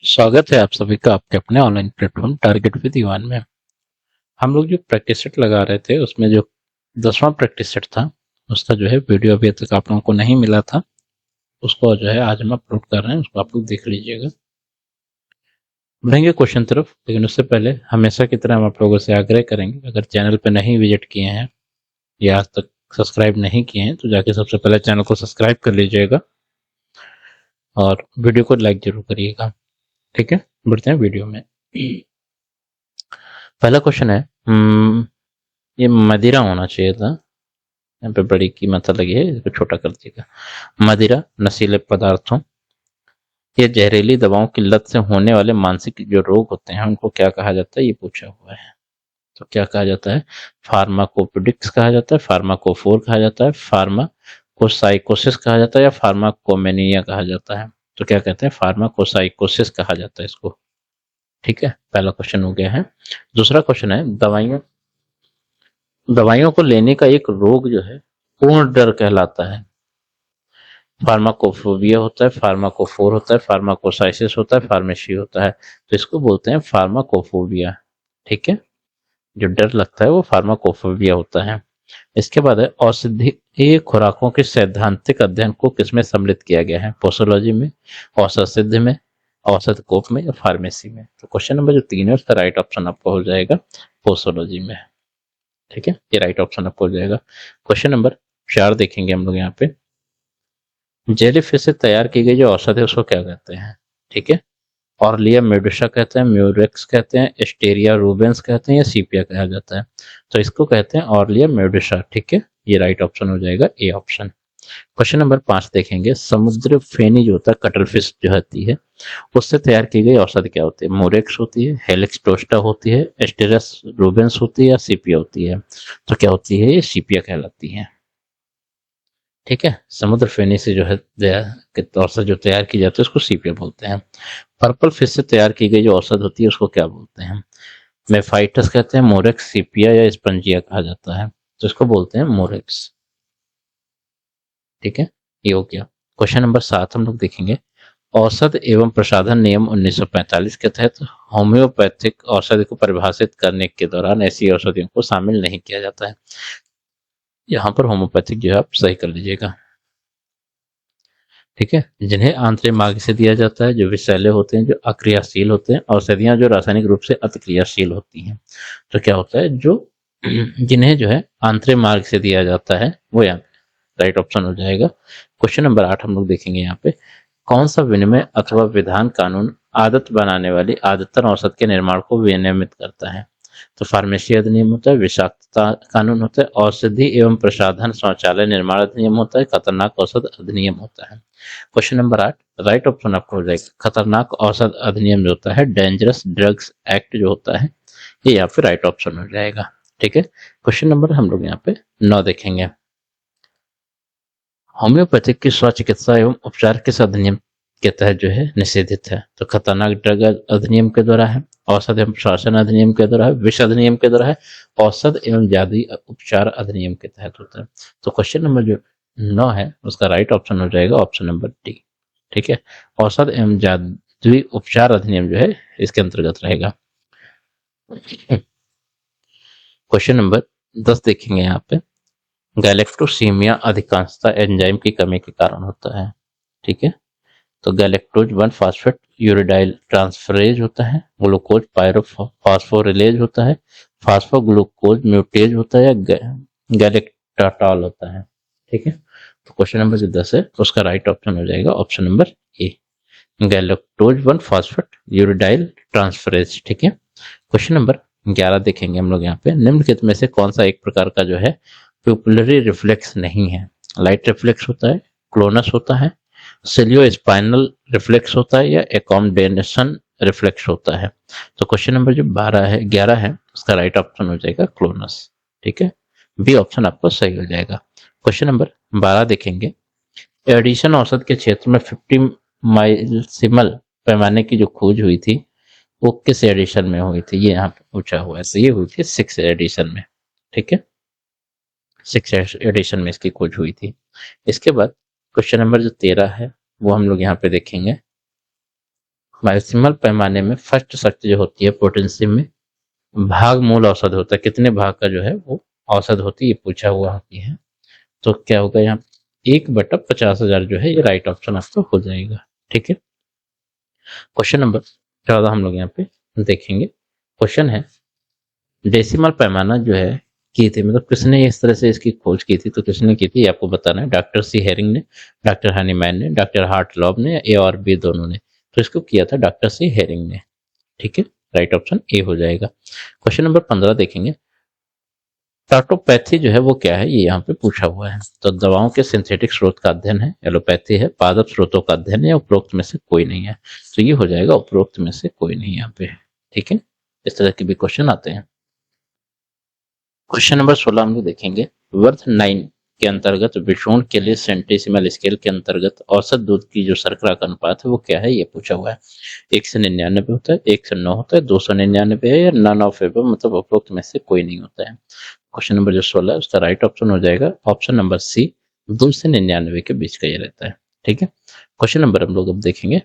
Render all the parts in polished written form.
स्वागत है आप सभी का आपके अपने ऑनलाइन प्लेटफॉर्म टारगेट विद ईवान में। हम लोग जो प्रैक्टिस सेट लगा रहे थे उसमें जो 10वां प्रैक्टिस सेट था उसका जो है वीडियो अभी तक आप लोगों को नहीं मिला था, उसको जो है आज हम अपलोड कर रहे हैं, उसको आप लोग देख लीजिएगा। बढ़ेंगे क्वेश्चन तरफ, लेकिन उससे पहले हमेशा की तरह हम आप लोगों से आग्रह करेंगे, अगर चैनल पर नहीं विजिट किए हैं या आज तक सब्सक्राइब नहीं किए हैं तो जाके सबसे पहले चैनल को सब्सक्राइब कर लीजिएगा और वीडियो को लाइक जरूर करिएगा। ठीक है, बढ़ते हैं वीडियो में। पहला क्वेश्चन है, ये मदिरा होना चाहिए था, यहाँ पे बड़ी कीमत लगी है, इसको छोटा कर दीजिएगा। मदिरा, नशीले पदार्थों या जहरीली दवाओं की लत से होने वाले मानसिक जो रोग होते हैं उनको क्या कहा जाता है, ये पूछा हुआ है। तो क्या कहा जाता है? फार्माकोपिडिक्स कहा जाता है, फार्माकोफोर कहा जाता है, फार्माकोसाइकोसिस कहा जाता है या फार्माकोमेनिया कहा जाता है। तो क्या कहते हैं? फार्माकोसाइकोसिस कहा जाता है इसको। ठीक है, पहला क्वेश्चन हो गया है। दूसरा क्वेश्चन है, दवाइयों को लेने का एक रोग जो है पूर्ण डर कहलाता है। फार्माकोफोबिया होता है, फार्माकोफोर होता है, फार्माकोसाइसिस होता है, फार्मेसी होता है। तो इसको बोलते हैं फार्माकोफोबिया। ठीक है, जो डर लगता है वो फार्माकोफोबिया होता है। इसके बाद है, औषधीय खुराकों के सैद्धांतिक अध्ययन को किसमें सम्मिलित किया गया है? पोसोलॉजी में, औषध सिद्ध में, औषध कोप में या फार्मेसी में? तो क्वेश्चन नंबर जो 3 है उसका राइट ऑप्शन आपको हो जाएगा पोसोलॉजी में। ठीक है, ये राइट ऑप्शन आपको हो जाएगा। क्वेश्चन नंबर 4 देखेंगे हम लोग यहाँ पे। जेलीफिश से तैयार की गई जो औषध है उसको क्या कहते हैं? ठीक है, ऑर्लिया मेडुसा कहते हैं, म्यूरेक्स कहते हैं, एस्टेरिया रूबेंस कहते हैं या सीपिया कहा जाता है? तो इसको कहते हैं ऑर्लिया मेडुसा। ठीक है, ये राइट ऑप्शन हो जाएगा ए ऑप्शन। क्वेश्चन नंबर 5 देखेंगे। समुद्र फेनी जो होता है, कटल फिश जो होती है, उससे तैयार की गई औषधि क्या होती है? मोरेक्स होती है, हेलिक्स टोस्टा होती है, एस्टेरस रूबेंस होती है या सीपिया होती है? तो क्या होती है? ये सीपिया कहलाती है। ठीक है, समुद्र फेनी से जो है औषध जो तैयार की जाती है उसको सीपिया बोलते हैं। पर्पल फिश से तैयार की गई जो औषध होती है उसको क्या बोलते हैं? मेफाइटस कहते हैं, मोरेक्स, सीपिया या स्पंजिया कहा जाता है? तो इसको बोलते हैं मोरेक्स। ठीक है, ये हो गया। क्वेश्चन नंबर 7 हम लोग देखेंगे। औषध एवं प्रसाधन नियम 1945 के तहत होम्योपैथिक औषधि को परिभाषित करने के दौरान ऐसी औषधियों को शामिल नहीं किया जाता है। यहाँ पर होम्योपैथिक जो है आप सही कर लीजिएगा। ठीक है, जिन्हें आंतरिक मार्ग से दिया जाता है, जो विषैले होते हैं, जो अक्रियाशील होते हैं, औषधियां जो रासायनिक रूप से अतिक्रियाशील होती हैं। तो क्या होता है? जो जिन्हें जो है आंतरिक मार्ग से दिया जाता है वो यहाँ राइट ऑप्शन हो जाएगा। क्वेश्चन नंबर 8 हम लोग देखेंगे यहाँ पे। कौन सा विनिमय अथवा विधान कानून आदत बनाने वाली आदतन औषध के निर्माण को विनियमित करता है? तो फार्मेसी अधिनियम होता है, विषाक्तता कानून होता है, औषधि एवं प्रसाधन शौचालय निर्माण अधिनियम होता है, खतरनाक औषध अधिनियम होता है। क्वेश्चन नंबर 8 राइट ऑप्शन आपको हो जाएगा खतरनाक औषध अधिनियम जो होता है, डेंजरस ड्रग्स एक्ट जो होता है, ये यहाँ पे राइट ऑप्शन हो जाएगा। ठीक है, क्वेश्चन नंबर हम लोग यहाँ पे 9 देखेंगे। होम्योपैथिक की स्वचिकित्सा एवं उपचार किस अधिनियम के तहत जो है निषेधित है? तो खतरनाक ड्रग अधिनियम के द्वारा है, औषध एवं प्रशासन अधिनियम के द्वारा है, विष अधिनियम के द्वारा है, औषध एवं जादुई उपचार अधिनियम के तहत होता है। तो क्वेश्चन नंबर जो 9 है उसका राइट ऑप्शन हो जाएगा ऑप्शन नंबर डी। ठीक है, औषध एवं जादुई उपचार अधिनियम जो है इसके अंतर्गत रहेगा। क्वेश्चन नंबर 10 देखेंगे यहाँ पे। गैलेक्टोसीमिया अधिकांशतः एंजाइम की कमी के कारण होता है। ठीक है, तो गैलेक्टोज 1 फास्फेट यूरिडाइल ट्रांसफरेज होता है, ग्लूकोज पायरोफॉस्फोरिलेज होता है, फास्फोग्लूकोज म्यूटेज होता है या गैलेक्टाटॉल होता है? ठीक है, तो क्वेश्चन नंबर जो 10 है उसका राइट ऑप्शन हो जाएगा option number A, galactose 1 phosphate uridyl transferase. ठीक है, क्वेश्चन नंबर 11 देखेंगे हम लोग यहाँ पे। निम्नलिखित में से कौन सा एक प्रकार का जो है प्यूपिलरी रिफ्लेक्स नहीं है? लाइट रिफ्लेक्स होता है, क्लोनस होता है, सिलियो स्पाइनल रिफ्लेक्स होता है या एकोमोडेशन रिफ्लेक्स होता है? तो क्वेश्चन नंबर जो 11 है उसका राइट ऑप्शन हो जाएगा क्लोनस। ठीक है, बी ऑप्शन आपको सही हो जाएगा। क्वेश्चन नंबर 12 देखेंगे। एडिशन औसत के क्षेत्र में 50 माइलसिमल पैमाने की जो खोज हुई थी वो किस एडिशन में हुई थी? ये यहाँ पे पूछा हुआ है, तो ये हुई थी 6 एडिशन में। ठीक है, 6 एडिशन में इसकी खोज हुई थी। इसके बाद क्वेश्चन नंबर जो 13 है वो हम लोग यहाँ पे देखेंगे। डेसिमल पैमाने में फर्स्ट शक्ति जो होती है पोटेंशियम में भाग मूल औसत होता है, कितने भाग का जो है वो औसत होती है, ये पूछा हुआ होती है। तो क्या होगा यहाँ 1/50,000 जो है ये राइट ऑप्शन आपका हो जाएगा। ठीक है, क्वेश्चन नंबर 14 हम लोग यहाँ पे देखेंगे। क्वेश्चन है डेसिमल पैमाना जो है की थी, मतलब किसने इस तरह से इसकी खोज की थी, तो किसने की थी ये आपको बताना है। डॉक्टर सी हेरिंग ने, डॉक्टर हनीमैन ने, डॉक्टर हार्टलॉब ने, ए और बी दोनों ने। तो इसको किया था डॉक्टर सी हेरिंग ने। ठीक है, राइट ऑप्शन ए हो जाएगा। क्वेश्चन नंबर 15 देखेंगे। टाटोपैथी जो है वो क्या है, ये यहाँ पे पूछा हुआ है। तो दवाओं के सिंथेटिक स्रोत का अध्ययन है, एलोपैथी है, पादप स्रोतों का अध्ययन है, या उपरोक्त में से कोई नहीं है। तो ये हो जाएगा उपरोक्त में से कोई नहीं यहाँ पे। ठीक है, इस तरह के भी क्वेश्चन आते हैं। क्वेश्चन नंबर 16 हम लोग देखेंगे। वर्थ 9 के अंतर्गत विषोण के लिए सेंटीसिमल स्केल के अंतर्गत औसत दूध की जो शर्करा का अनुपात है वो क्या है, ये पूछा हुआ है। 1 से 99 होता है, 1 से 9 होता है, 299 है, या नन ऑफ एबव, मतलब उपरोक्त में से कोई नहीं होता है। क्वेश्चन नंबर जो 16 है उसका राइट ऑप्शन हो जाएगा ऑप्शन नंबर सी, 2 से 99 के बीच का ये रहता है। ठीक है, क्वेश्चन नंबर हम लोग अब देखेंगे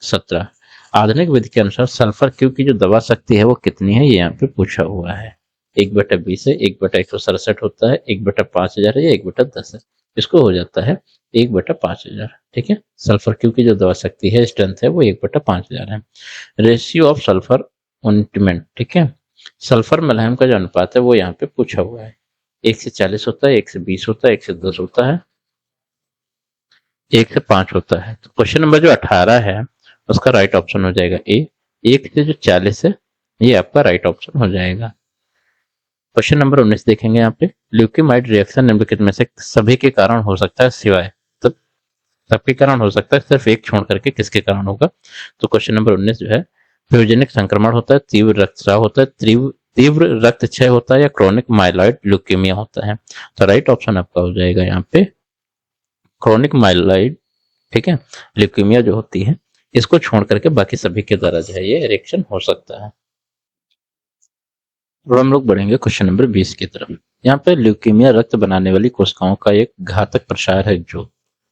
17। आधुनिक विधि के अनुसार सल्फर क्यू की जो दवा शक्ति है वो कितनी है, ये यहाँ पे पूछा हुआ है। 1/20 है, 1/167 होता है, 1/5000 है, या 1/10 है। इसको हो जाता है 1/5000। ठीक है, सल्फर क्यू की जो दवा शक्ति है, स्ट्रेंथ है, वो 1/5000 है। रेशियो ऑफ सल्फर ऑइंटमेंट, ठीक है, सल्फर मलहम का जो अनुपात है वो यहाँ पे पूछा हुआ है। 1 से 40 होता है, 1 से 20 होता है, 1 से 10 होता है, 1 से 5 होता है। तो क्वेश्चन नंबर जो 18 है उसका राइट ऑप्शन हो जाएगा ए। 1 से जो 40 है ये आपका राइट ऑप्शन हो जाएगा। क्वेश्चन नंबर 19 देखेंगे यहाँ पे। ल्यूकेमाइड रिएक्शन निम्नलिखित में से सभी के कारण हो सकता है सिवाय, तो सबके कारण हो सकता है, सिर्फ एक छोड़ करके किसके कारण होगा। तो क्वेश्चन नंबर 19 जो है, फ्यूजेनिक संक्रमण होता है, तीव्र रक्तस्राव होता है, तीव्र रक्तक्षय होता है, या क्रोनिक माइलॉइड ल्यूकेमिया होता है। तो राइट ऑप्शन आपका हो जाएगा यहाँ पे क्रोनिक माइलॉइड। ठीक है, ल्यूकेमिया जो होती है इसको छोड़ करके बाकी सभी के द्वारा जो है ये रिएक्शन हो सकता है। और हम लोग बढ़ेंगे क्वेश्चन नंबर 20 की तरफ। यहाँ पे ल्यूकेमिया रक्त बनाने वाली कोशिकाओं का एक घातक प्रसार है जो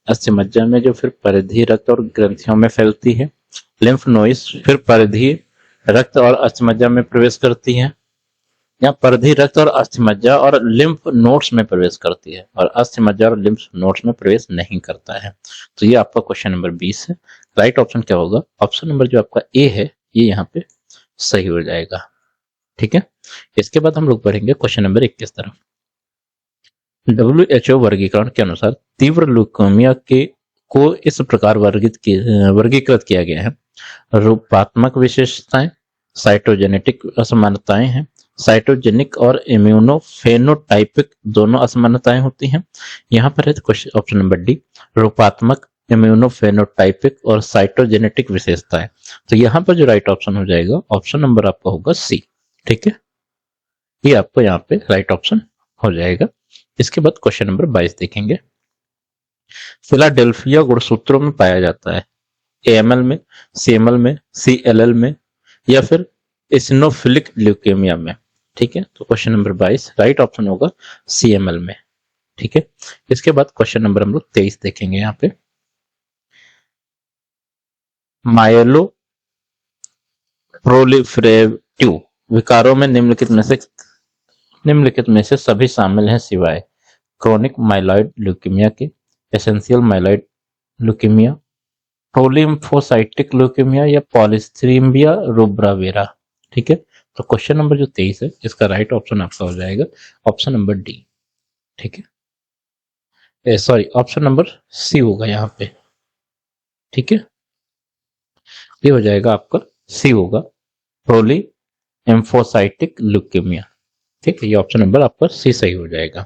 अस्थिमज्जा में जो फिर परिधीय रक्त और ग्रंथियों में फैलती है। लिम्फ नोड्स फिर परिधीय रक्त और अस्थिमज्जा में प्रवेश करती है, या परिधीय रक्त और अस्थिमज्जा और लिम्फ नोड्स में प्रवेश करती है, और अस्थिमज्जा और लिम्फ नोड्स में प्रवेश नहीं करता है। तो ये आपका क्वेश्चन नंबर 20 है। राइट ऑप्शन क्या होगा, ऑप्शन नंबर जो आपका ए है ये यहाँ पे सही हो जाएगा। ठीक है, इसके बाद हम लोग पढ़ेंगे क्वेश्चन नंबर 21 तरफ। WHO वर्गीकरण के अनुसार तीव्र ल्यूकेमिया के को इस प्रकार वर्गीकृत किया गया है। रूपात्मक विशेषताएं, साइटोजेनेटिक असमानताएं हैं, साइटोजेनिक और इम्यूनोफेनोटाइपिक दोनों असमानताएं होती हैं। यहाँ पर है क्वेश्चन ऑप्शन नंबर डी, रूपात्मक, इम्यूनोफेनोटाइपिक और साइटोजेनेटिक विशेषताएं। तो यहाँ पर जो राइट ऑप्शन हो जाएगा ऑप्शन नंबर आपका होगा सी। ठीक है, ये आपको यहाँ पे राइट ऑप्शन हो जाएगा। इसके बाद क्वेश्चन नंबर 22 देखेंगे। फिलाडेल्फिया गुणसूत्रों में पाया जाता है, एएमएल में, सीएमएल में, सीएलएल में, या फिर इसिनोफिलिक ल्यूकेमिया में। ठीक है, तो क्वेश्चन नंबर 22 राइट ऑप्शन होगा सीएमएल में। ठीक है, इसके बाद क्वेश्चन नंबर हम लोग 23 देखेंगे। यहाँ पे माइलो प्रोलिफरेटिव विकारों में निम्नलिखित में से सभी शामिल हैं सिवाय क्रोनिक माइलॉइड ल्यूकेमिया के, एसेंशियल माइलॉइड ल्यूकेमिया, प्रोलिम्फोसाइटिक ल्यूकेमिया, या पॉलीस्ट्रीमिया रूब्रावेरा। ठीक है, तो क्वेश्चन नंबर जो 23 है इसका राइट ऑप्शन आपका हो जाएगा ऑप्शन नंबर डी। ठीक है, सॉरी ऑप्शन नंबर सी होगा यहाँ पे। ठीक है, ये हो जाएगा आपका सी होगा, प्रोली एम्फोसाइटिक ल्यूकेमिया। ठीक है, ये ऑप्शन नंबर आपका सी सही हो जाएगा।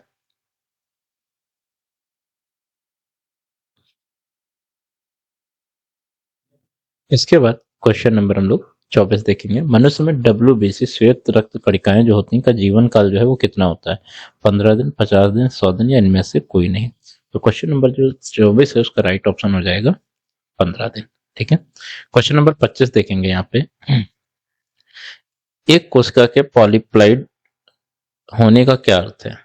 इसके बाद क्वेश्चन नंबर हम लोग 24 देखेंगे। मनुष्य में WBC श्वेत रक्त कणिकाएं जो होती हैं का जीवन काल जो है वो कितना होता है, 15 दिन, 50 दिन, 100 दिन, या इनमें से कोई नहीं। तो क्वेश्चन नंबर जो 24 है उसका राइट ऑप्शन हो जाएगा 15 दिन। ठीक है, क्वेश्चन नंबर 25 देखेंगे। यहाँ पे एक कोशिका के पॉलीप्लाइड होने का क्या अर्थ है।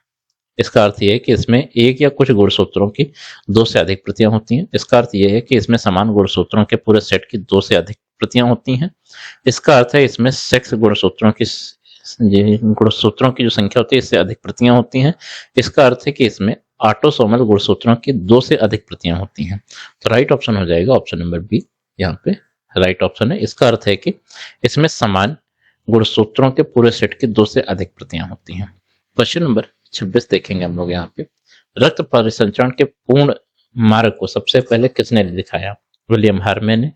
इसका अर्थ यह है कि इसमें एक या कुछ गुणसूत्रों की 2 से अधिक प्रतियां होती हैं। इसका अर्थ यह है कि इसमें समान गुणसूत्रों के पूरे सेट की 2 से अधिक प्रतियां होती हैं। इसका अर्थ है इसमें सेक्स गुणसूत्रों की जो संख्या होती है इससे अधिक प्रतियां होती हैं। इसका अर्थ है कि इसमें ऑटोसोमल गुणसूत्रों की 2 से अधिक प्रतियां होती हैं। तो राइट ऑप्शन हो जाएगा ऑप्शन नंबर बी, यहाँ पे राइट ऑप्शन है। इसका अर्थ है कि इसमें समान गुणसूत्रों के पूरे सेट की 2 से अधिक प्रतियां होती हैं। क्वेश्चन नंबर 26 देखेंगे हम लोग यहाँ पे। रक्त परिसंचरण के पूर्ण मार्ग को सबसे पहले किसने दिखाया? विलियम हार्वे ने,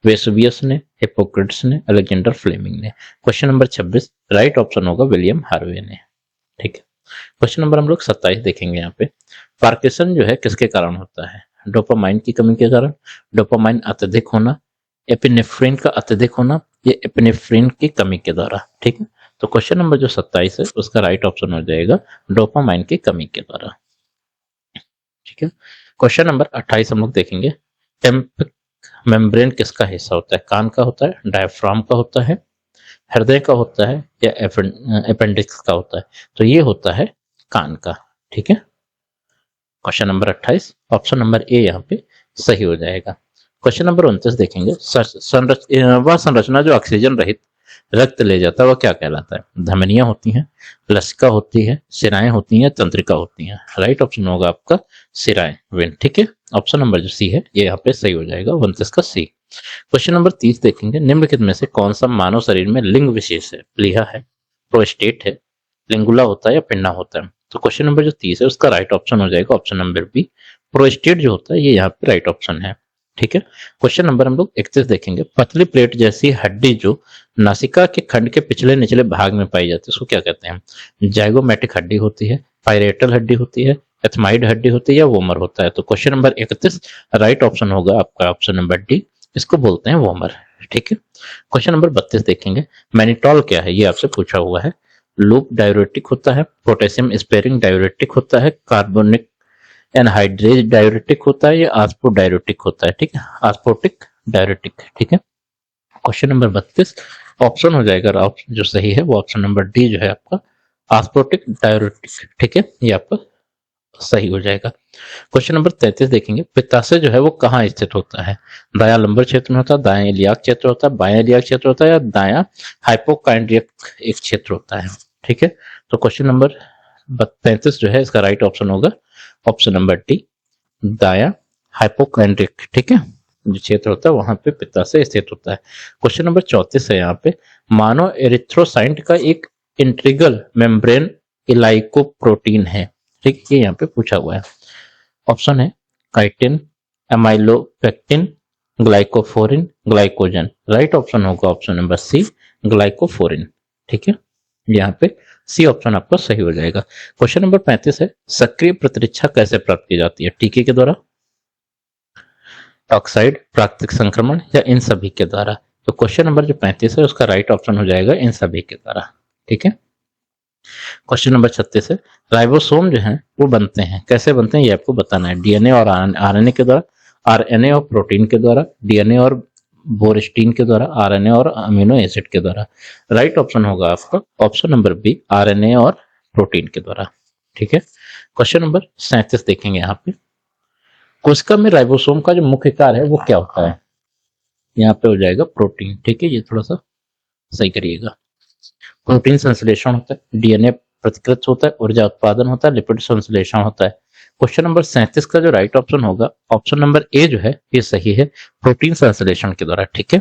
वेसुवियस ने, हिप्पोक्रेट्स ने, अलेक्जेंडर फ्लेमिंग ने। क्वेश्चन नंबर 26 राइट ऑप्शन होगा विलियम हार्वे ने। ठीक है। क्वेश्चन नंबर हम लोग 27 देखेंगे यहाँ पे। पार्किंसन जो है किसके कारण होता है? डोपामाइन की कमी के कारण, डोपामाइन अत्यधिक होना, एपिनेफ्रिन का अत्यधिक होना, या एपिनेफ्रिन की कमी के द्वारा। ठीक है। तो क्वेश्चन नंबर जो 27 है उसका राइट ऑप्शन हो जाएगा डोपामाइन की कमी के द्वारा। ठीक है। क्वेश्चन नंबर 28 हम लोग देखेंगे। टेम्पिक मेम्ब्रेन किसका हिस्सा होता है? कान का होता है, डायफ्राम का होता है, हृदय का होता है, या अपेंडिक्स का होता है? तो ये होता है कान का। ठीक है। क्वेश्चन नंबर 28 ऑप्शन नंबर ए यहाँ पे सही हो जाएगा। क्वेश्चन नंबर 29 देखेंगे। वह संरचना जो ऑक्सीजन रहित रक्त ले जाता है वह क्या कहलाता है? धमनियां होती हैं, लसिका होती है, सिराएं होती हैं, तंत्रिका होती हैं। राइट ऑप्शन होगा आपका सिराएं, वेन। ठीक है। ऑप्शन नंबर जो सी है ये यहाँ पे सही हो जाएगा, 29 का सी। क्वेश्चन नंबर 30 देखेंगे। निम्नलिखित में से कौन सा मानव शरीर में लिंग विशेष है? प्लीहा है, प्रोस्टेट है, लिंगुला होता है, या पिंडा होता है? तो क्वेश्चन नंबर जो 30 है उसका राइट ऑप्शन हो जाएगा ऑप्शन नंबर बी, प्रोस्टेट जो होता है ये यहाँ पे राइट ऑप्शन है। ठीक है। क्वेश्चन नंबर हम लोग 31 देखेंगे। पतली प्लेट जैसी हड्डी जो नासिका के खंड के पिछले निचले भाग में पाई जाती है उसको क्या कहते हैं? जाइगोमेटिक हड्डी होती है, पायरेटल हड्डी होती है, एथमाइड हड्डी होती है, या वोमर होता है? तो क्वेश्चन नंबर 31 राइट ऑप्शन होगा आपका ऑप्शन नंबर डी, इसको बोलते हैं वोमर। ठीक है। क्वेश्चन नंबर 32 देखेंगे। मैनिटॉल क्या है? ये आपसे पूछा हुआ है। लूप डायूरेटिक होता है, पोटेशियम स्पेयरिंग डायूरेटिक होता है, कार्बोनिक एनहाइड्रेज डायूरेटिक होता है, या आस्पो डायूरेटिक होता है? ठीक है, आस्पोटिक डायूरेटिक। ठीक है। क्वेश्चन नंबर 32 ऑप्शन हो जाएगा जो सही है वो ऑप्शन नंबर डी जो है आपका आस्पोटिक डायूरेटिक। ठीक है, ये आपका सही हो जाएगा। क्वेश्चन नंबर 33 देखेंगे। पित्ताशय जो है वो कहाँ स्थित होता है? दायां लंबर क्षेत्र में होता है, दायां इलियाक क्षेत्र होता है, बायां इलियाक क्षेत्र होता है, या दायां हाइपोकाइंड्रियक एक क्षेत्र होता है? ठीक है। तो क्वेश्चन नंबर 33 जो है इसका राइट ऑप्शन होगा ऑप्शन नंबर डी, दायां हाइपोकाइंड्रिक। ठीक है, जो क्षेत्र होता है वहां पे पित्ताशय स्थित होता है। क्वेश्चन नंबर 34 है यहाँ पे। मानव एरिथ्रोसाइट का एक इंट्रीगल मेम्ब्रेन इलाइकोप्रोटीन है। ठीक, ये यहाँ पे पूछा हुआ है। ऑप्शन है chitin, amylopectin, ग्लाइकोफोरिन, glycogen. Right option होगा ऑप्शन नंबर सी, ग्लाइकोफोरिन। ठीक है, यहाँ पे सी ऑप्शन आपका सही हो जाएगा। क्वेश्चन नंबर 35 है। सक्रिय प्रतिरक्षा कैसे प्राप्त की जाती है? टीके के द्वारा, टॉक्साइड, प्राकृतिक संक्रमण, या इन सभी के द्वारा? तो क्वेश्चन नंबर जो 35 है उसका राइट ऑप्शन हो जाएगा इन सभी के द्वारा। ठीक है। क्वेश्चन नंबर 36 है। राइबोसोम जो है वो बनते हैं, कैसे बनते हैं ये आपको बताना है। डीएनए और आरएनए के द्वारा, आरएनए और प्रोटीन के द्वारा, डीएनए और बोरेस्टीन के द्वारा, आरएनए और अमीनो एसिड के द्वारा। राइट ऑप्शन होगा आपका ऑप्शन नंबर बी, आरएनए और प्रोटीन के द्वारा। ठीक है। क्वेश्चन नंबर 37 देखेंगे यहाँ पे। कोशिका में राइबोसोम का जो मुख्य कार्य है वो क्या होता है? यहाँ पे हो जाएगा प्रोटीन। ठीक है, ये थोड़ा सा सही करिएगा। प्रोटीन संश्लेषण होता है, डीएनए प्रतिकृत होता है, ऊर्जा उत्पादन होता है, लिपिड संश्लेषण होता है। क्वेश्चन नंबर 37 का जो राइट ऑप्शन होगा ऑप्शन नंबर ए जो है ये सही है, प्रोटीन संश्लेषण के द्वारा। ठीक है।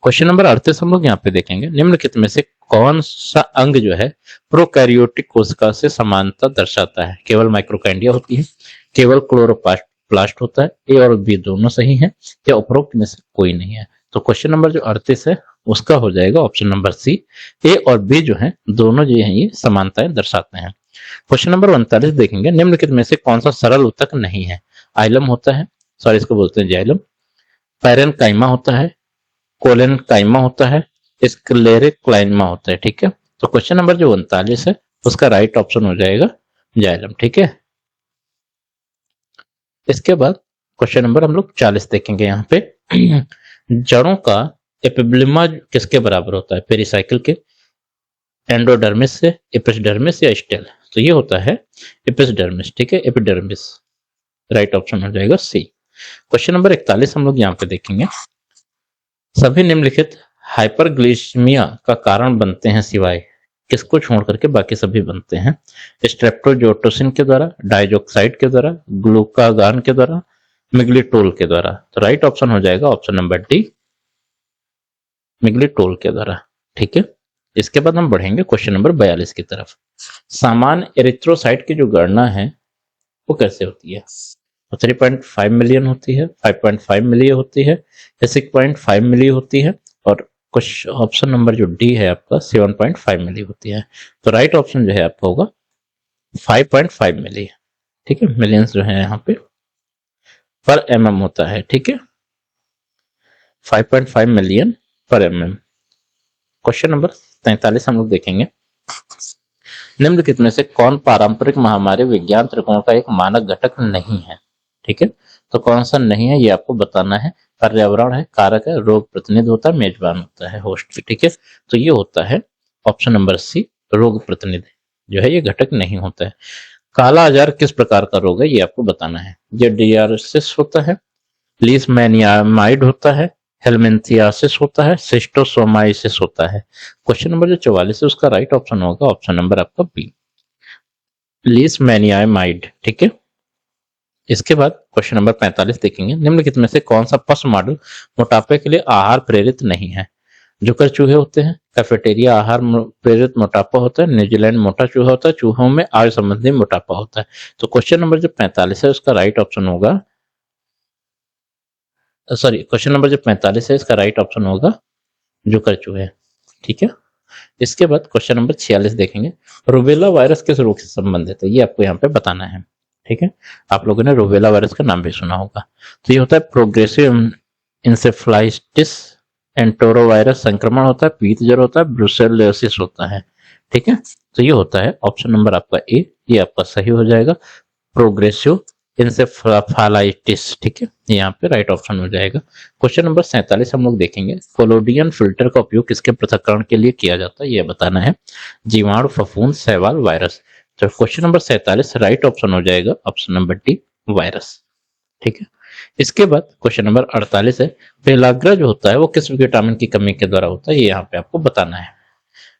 क्वेश्चन नंबर 38 हम लोग यहाँ पे देखेंगे। निम्नलिखित में से कौन सा अंग जो है प्रोकैरियोटिक कोशिका से समानता दर्शाता है? केवल माइक्रोकाइंडिया होती है, केवल क्लोरोप्लास्ट होता है, ए और बी दोनों सही है, या उपरोक्त में से कोई नहीं है? तो क्वेश्चन नंबर जो 38 है उसका हो जाएगा ऑप्शन नंबर सी, ए और बी जो है दोनों जो है ये समानताएं दर्शाते हैं। क्वेश्चन नंबर 39 देखेंगे। निम्नलिखित में से कौन सा सरल उत्तक नहीं है? आइलम होता है, सॉरी इसको बोलते हैं जाइलम, पैरेनकाइमा होता है, कोलेनकाइमा होता है, स्क्लेरोक्लाइमा होता है। ठीक है। तो क्वेश्चन नंबर जो 39 है उसका राइट ऑप्शन हो जाएगा जाइलम। ठीक है। इसके बाद क्वेश्चन नंबर हम लोग 40 देखेंगे यहाँ पे। जड़ों का एपिब्लिमा किसके बराबर होता है? पेरिसाइकिल के, एंडोडर्मिस से, एपिडर्मिस, या स्टेल? तो ये होता है एपिडर्मिस। ठीक है, एपिडर्मिस। राइट ऑप्शन हो जाएगा सी। क्वेश्चन नंबर 41 हम लोग यहाँ पे देखेंगे। सभी निम्नलिखित हाइपरग्लाइसीमिया का कारण बनते हैं सिवाय किसको छोड़ करके बाकी सभी बनते हैं? स्ट्रेप्टोजोटोसिन के द्वारा, डाइजोक्साइड के द्वारा, ग्लूकागान के द्वारा, मिग्लिटोल के द्वारा। तो राइट ऑप्शन हो जाएगा ऑप्शन नंबर डी, मिग्लिटोल के द्वारा। ठीक है, इसके बाद हम बढ़ेंगे क्वेश्चन नंबर 42 की तरफ। सामान्य एरिथ्रोसाइट की जो गणना है वो कैसे होती है? 3.5 मिलियन होती है, 5.5 मिलियन होती है, 6.5 मिलियन होती है, और कुछ ऑप्शन नंबर जो डी है आपका 7.5 मिलियन होती है। तो राइट ऑप्शन जो है आपका होगा 5.5 मिलियन। ठीक है, मिलियंस जो है यहाँ पे पर mm होता है। ठीक है, 5.5 मिलियन पर mm। क्वेश्चन नंबर 43 हम लोग देखेंगे। निम्नलिखित में से कौन पारंपरिक महामारी विज्ञान त्रिकोण का एक मानक घटक नहीं है? ठीक है, तो कौन सा नहीं है ये आपको बताना है। पर्यावरण है, कारक है, रोग प्रतिनिधि होता है, मेजबान होता है, होस्ट। ठीक है, तो ये होता है ऑप्शन नंबर सी, रोग प्रतिनिधि जो है ये घटक नहीं होता है। काला आजार किस प्रकार का रोग है ये आपको बताना है। ये डियारिसिस होता है, लीशमैनियामाइड होता है, हेलमिंथियासिस होता है, सिस्टोसोमाइसिस होता है। क्वेश्चन नंबर जो 44 है उसका राइट ऑप्शन होगा ऑप्शन नंबर आपका बी, लीशमैनियामाइड। ठीक है, इसके बाद क्वेश्चन नंबर 45 देखेंगे। निम्नलिखित में से कौन सा पशु मॉडल मोटापे के लिए आहार प्रेरित नहीं है? जुकर चूहे होते हैं, कैफेटेरिया आहार प्रेरित मोटापा होता है, न्यूजीलैंड मोटा चूहा होता है, चूहों में आय संबंधी मोटापा होता है। तो क्वेश्चन नंबर जो 45 है उसका राइट ऑप्शन होगा, सॉरी, क्वेश्चन नंबर जो 45 है इसका राइट ऑप्शन होगा जुकर चूहे। ठीक है, इसके बाद क्वेश्चन नंबर 46 देखेंगे। रूबेला वायरस किस रोग से संबंधित है ये आपको यहाँ पे बताना है। ठीक है, आप लोगों ने रूबेला वायरस का नाम भी सुना होगा। तो ये होता है प्रोग्रेसिव इंसेफ्लाइटिस, एंटोरोवायरस संक्रमण होता है, पीत ज्वर होता है, ब्रुसेलोसिस होता है। ठीक है, तो ये होता है ऑप्शन नंबर आपका ए, ये आपका सही हो जाएगा, प्रोग्रेसिव इंसेफेलाइटिस। ठीक है, यहाँ पे राइट ऑप्शन हो जाएगा। क्वेश्चन नंबर 47 हम लोग देखेंगे। कोलोडियन फिल्टर का उपयोग किसके पृथक्करण के लिए किया जाता है यह बताना है। जीवाणु, फफूंद, शैवाल, वायरस। तो क्वेश्चन नंबर 47 राइट ऑप्शन हो जाएगा ऑप्शन नंबर डी, वायरस। ठीक है, इसके बाद क्वेश्चन नंबर 48 है। पेलाग्रा जो होता है वो किस विटामिन की कमी के द्वारा होता है ये यहाँ पे आपको बताना है।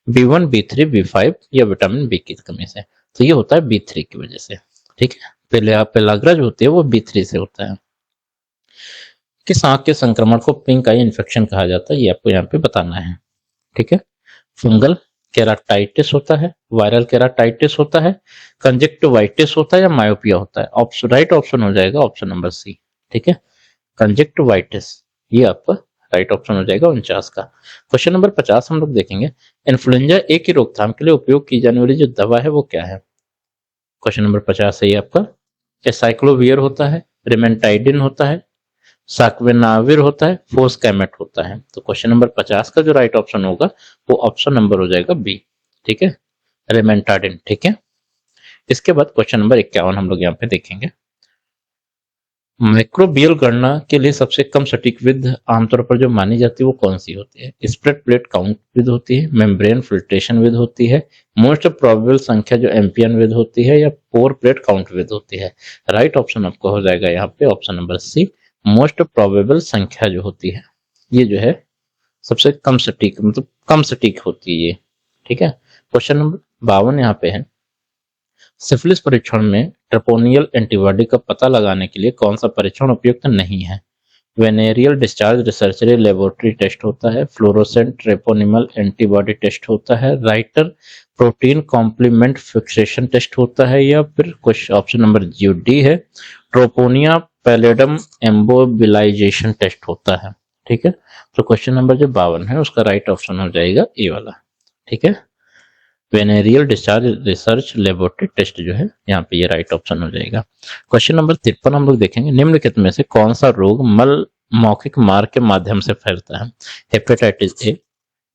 B1, B3, B5 या विटामिन बी की कमी से। तो ये होता है B3 की वजह से। ठीक है, पेलाग्रा जो होती है वो B3 से होता है। किस आंख के संक्रमण को पिंक आई इन्फेक्शन कहा जाता है ये आपको यहाँ पे बताना है। ठीक है, फंगल केराटाइटिस होता है, वायरल केराटाइटिस होता है, कंजक्टिवाइटिस होता है, या मायोपिया होता है। ऑप्शन राइट ऑप्शन हो जाएगा ऑप्शन नंबर सी। ठीक है, कंजक्टिवाइटिस ये आपका राइट ऑप्शन हो जाएगा 49 का। क्वेश्चन नंबर 50 हम लोग देखेंगे। इन्फ्लुएंजा ए की रोकथाम के लिए उपयोग की जाने वाली जो दवा है वो क्या है? क्वेश्चन नंबर 50 है ये आपका एसाइक्लोवियर होता है, रिमेंटाइडिन होता है, साक्वेनाविर होता है, फोस्कैमेट होता है। तो क्वेश्चन नंबर 50 का जो राइट ऑप्शन होगा वो ऑप्शन नंबर हो जाएगा बी। ठीक है, रिमेंटाइडिन। ठीक है, इसके बाद क्वेश्चन नंबर 51 हम लोग यहाँ पे देखेंगे। माइक्रोबियल गणना के लिए सबसे कम सटीक विधि आमतौर पर जो मानी जाती है वो कौन सी होती है? स्प्रेड प्लेट काउंट विधि होती है, मेम्ब्रेन फिल्ट्रेशन विधि होती है, मोस्ट प्रोबेबल संख्या जो एम्पियन विधि होती है, या पोर प्लेट काउंट विधि होती है। राइट ऑप्शन आपको हो जाएगा यहाँ पे option number C, most probable संख्या जो होती है ये जो है सबसे कम सटीक, मतलब कम सटीक होती है ये। ठीक है, क्वेश्चन नंबर 52 यहाँ पे है। सिफिलिस परीक्षण में ट्रोपोनियल एंटीबॉडी का पता लगाने के लिए कौन सा परीक्षण उपयुक्त नहीं है? Venereal discharge research laboratory test होता है, फ्लोरोसेंट ट्रेपोनिमल एंटीबॉडी टेस्ट होता है, Reiter protein complement fixation test होता है, या फिर कुछ ऑप्शन नंबर जो डी है ट्रोपोनिया पैलेडम एम्बोबिलाइजेशन टेस्ट होता है। ठीक है, तो क्वेश्चन नंबर जो 52 है उसका राइट ऑप्शन हो जाएगा ए वाला। ठीक है, venereal discharge research laboratory test जो है यहाँ पे ये राइट ऑप्शन हो जाएगा। क्वेश्चन नंबर 53 हम लोग देखेंगे। निम्नलिखित में से कौन सा रोग मल मौखिक मार्ग के माध्यम से फैलता है? हेपेटाइटिस ए,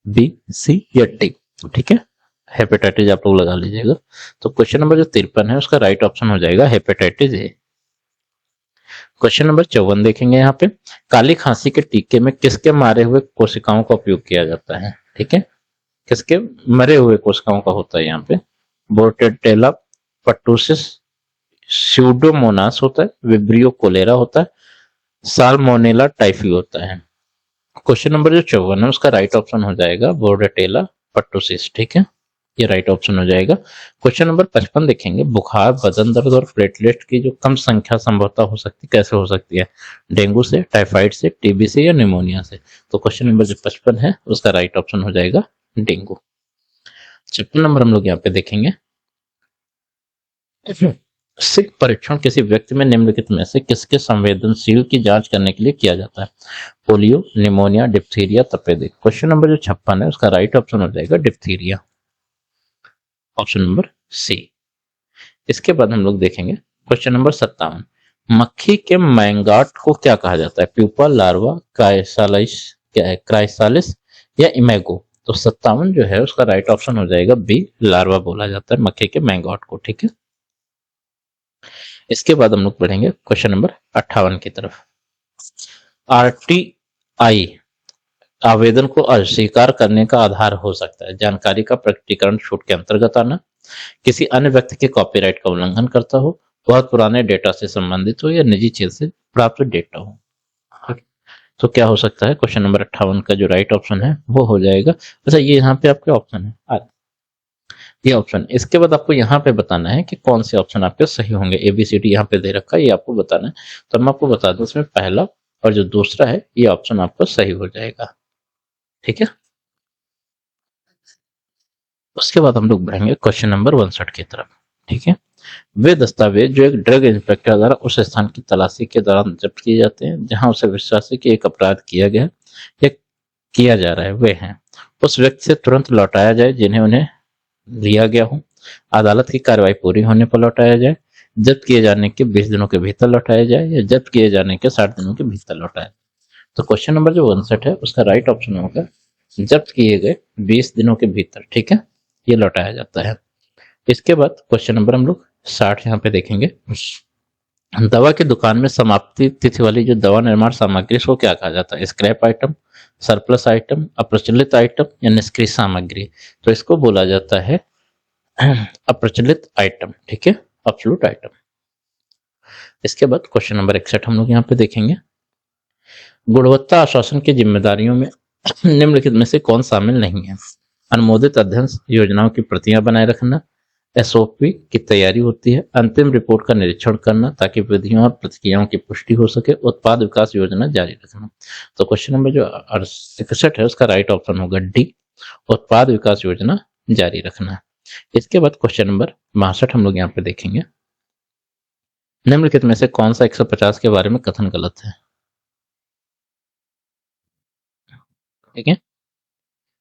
बी, सी या डी? ठीक है, हेपेटाइटिस आप लोग लगा लीजिएगा। तो क्वेश्चन नंबर जो 53 है उसका राइट ऑप्शन हो जाएगा हेपेटाइटिस ए। क्वेश्चन नंबर 54 देखेंगे यहाँ पे। काली खांसी के टीके में किसके मारे हुए कोशिकाओं का उपयोग किया जाता है? ठीक है, किसके मरे हुए कोशिकाओं का होता है यहाँ पे? बोर्टेटेला पर्टुसिस, स्यूडोमोनास होता है, विब्रियो कोलेरा होता है, साल्मोनेला टाइफी होता है। क्वेश्चन नंबर जो 54 है उसका राइट ऑप्शन हो जाएगा बोर्डेटेला पर्टुसिस। ठीक है, ये राइट ऑप्शन हो जाएगा। क्वेश्चन नंबर 55 देखेंगे, बुखार, बदन दर्द और प्लेटलेट की जो कम संख्या संभवतः हो सकती कैसे हो सकती है? डेंगू से, टाइफाइड से, टीबी से या निमोनिया से? तो क्वेश्चन नंबर जो 55 है उसका राइट ऑप्शन हो जाएगा डेंगू। 56 नंबर हम लोग यहाँ पे देखेंगे, सिक परीक्षण किसी व्यक्ति में निम्नलिखित में से किसके संवेदनशील की जांच करने के लिए किया जाता है? पोलियो, निमोनिया, डिप्थीरिया, तपेदिक। क्वेश्चन नंबर जो 56 है उसका राइट ऑप्शन हो जाएगा डिप्थीरिया, ऑप्शन नंबर सी। इसके बाद हम लोग देखेंगे क्वेश्चन नंबर 57, मक्खी के मैंगाट को क्या कहा जाता है? प्यूपा, लार्वा, क्राइसालिस या इमेगो? तो 57 जो है उसका राइट ऑप्शन हो जाएगा बी, लार्वा बोला जाता है मक्खी के मैंगाट को। ठीक है, इसके बाद हम लोग पढ़ेंगे क्वेश्चन नंबर 58 की तरफ। आरटीआई आवेदन को अस्वीकार करने का आधार हो सकता है: जानकारी का प्रकटीकरण छूट के अंतर्गत आना, किसी अन्य व्यक्ति के कॉपीराइट का उल्लंघन करता हो, बहुत पुराने डेटा से संबंधित हो या निजी चीज से प्राप्त डेटा हो। तो क्या हो सकता है? क्वेश्चन नंबर 58 का जो राइट ऑप्शन है वो हो जाएगा, अच्छा ये यहाँ पे आपके ऑप्शन है ये ऑप्शन। इसके बाद आपको यहाँ पे बताना है कि कौन से ऑप्शन आपके सही होंगे। ABCD यहाँ पे दे रखा है, ये आपको बताना है। तो मैं आपको बता दूं, इसमें पहला और जो दूसरा है ये ऑप्शन आपको सही हो जाएगा। ठीक है, उसके बाद हम लोग बढ़ेंगे क्वेश्चन नंबर 59 की तरफ। ठीक है, वे दस्तावेज जो एक ड्रग इंस्पेक्टर द्वारा उस स्थान की तलाशी के दौरान जब्त किए जाते हैं जहां उसे विश्वास है कि एक अपराध किया गया या किया जा रहा है, वे हैं उस व्यक्ति से तुरंत लौटाया जाए जिन्हें उन्हें लिया गया हो, अदालत की कार्रवाई पूरी होने पर लौटाया जाए, जब्त किए जाने के 20 दिनों के भीतर लौटाया जाए या जब्त किए जाने के 60 दिनों के भीतर लौटाया। तो क्वेश्चन नंबर जो 59 है उसका राइट ऑप्शन होगा जब्त किए गए 20 दिनों के भीतर। ठीक है, ये लौटाया जाता है। इसके बाद क्वेश्चन नंबर हम लोग 60 यहाँ पे देखेंगे, दवा की दुकान में समाप्ति तिथि वाली जो दवा निर्माण सामग्री इसको क्या कहा जाता है? स्क्रैप आइटम, सरप्लस आइटम, अप्रचलित आइटम या निष्क्रिय सामग्री? तो इसको बोला जाता है अप्रचलित आइटम। ठीक है, अब्सोल्यूट आइटम। इसके बाद क्वेश्चन नंबर 61 हम लोग यहाँ पे देखेंगे, गुणवत्ता आश्वासन की जिम्मेदारियों में निम्नलिखित में से कौन शामिल नहीं है? अनुमोदित अध्ययन योजनाओं की प्रतियां बनाए रखना, SOP की तैयारी होती है, अंतिम रिपोर्ट का निरीक्षण करना ताकि विधियों और प्रतिक्रियाओं की पुष्टि हो सके, उत्पाद विकास योजना जारी रखना। तो क्वेश्चन नंबर जो 61 है उसका राइट ऑप्शन होगा डी, उत्पाद विकास योजना जारी रखना। इसके बाद क्वेश्चन नंबर 62 हम लोग यहाँ पे देखेंगे, निम्नलिखित में से कौन सा 150 के बारे में कथन गलत है? ठीक है,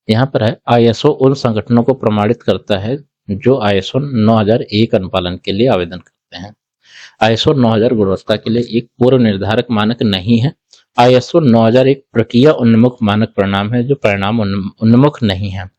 यहाँ पर है ISO उन संगठनों को प्रमाणित करता है जो ISO 9001 अनुपालन के लिए आवेदन करते हैं। ISO 9000 गुणवत्ता के लिए एक पूर्व निर्धारक मानक नहीं है। ISO 9001 प्रक्रिया उन्मुख मानक परिणाम है जो परिणाम उन्मुख नहीं है,